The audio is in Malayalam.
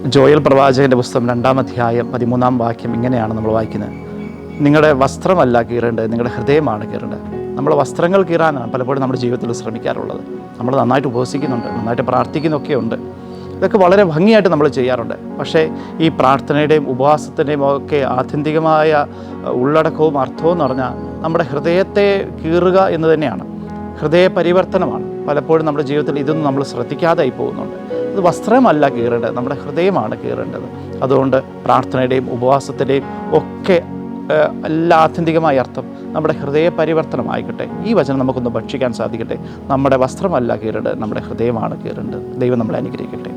ജോയൽ പ്രവാചകൻ്റെ പുസ്തകം 2-ാം അധ്യായം 13-ാം വാക്യം ഇങ്ങനെയാണ് നമ്മൾ വായിക്കുന്നത്: നിങ്ങളുടെ വസ്ത്രമല്ല കീറേണ്ടത്, നിങ്ങളുടെ ഹൃദയമാണ് കീറേണ്ടത്. നമ്മൾ വസ്ത്രങ്ങൾ കീറാനാണ് പലപ്പോഴും നമ്മുടെ ജീവിതത്തിൽ ശ്രമിക്കാറുള്ളത്. നമ്മൾ നന്നായിട്ട് ഉപവസിക്കുന്നുണ്ട്, നന്നായിട്ട് പ്രാർത്ഥിക്കുന്നൊക്കെ ഉണ്ട്, ഇതൊക്കെ വളരെ ഭംഗിയായിട്ട് നമ്മൾ ചെയ്യാറുണ്ട്. പക്ഷേ ഈ പ്രാർത്ഥനയുടെയും ഉപവാസത്തിൻ്റെയും ഒക്കെ ആത്യന്തികമായ ഉള്ളടക്കവും അർത്ഥവും എന്ന് പറഞ്ഞാൽ നമ്മുടെ ഹൃദയത്തെ കീറുക എന്ന് തന്നെയാണ്. ഹൃദയ പരിവർത്തനമാണ്. പലപ്പോഴും നമ്മുടെ ജീവിതത്തിൽ ഇതൊന്നും നമ്മൾ ശ്രദ്ധിക്കാതായി പോകുന്നുണ്ട്. ഇത് വസ്ത്രമല്ല കീറേണ്ടത്, നമ്മുടെ ഹൃദയമാണ് കീറേണ്ടത്. അതുകൊണ്ട് പ്രാർത്ഥനയുടെയും ഉപവാസത്തിൻ്റെയും ഒക്കെ എല്ലാ ആത്യന്തികമായ അർത്ഥം നമ്മുടെ ഹൃദയ പരിവർത്തനമായിക്കട്ടെ. ഈ വചനം നമുക്കൊന്ന് ഭക്ഷിക്കാൻ സാധിക്കട്ടെ. നമ്മുടെ വസ്ത്രമല്ല കീറേണ്ടത്, നമ്മുടെ ഹൃദയമാണ് കീറേണ്ടത്. ദൈവം നമ്മളെ അനുഗ്രഹിക്കട്ടെ.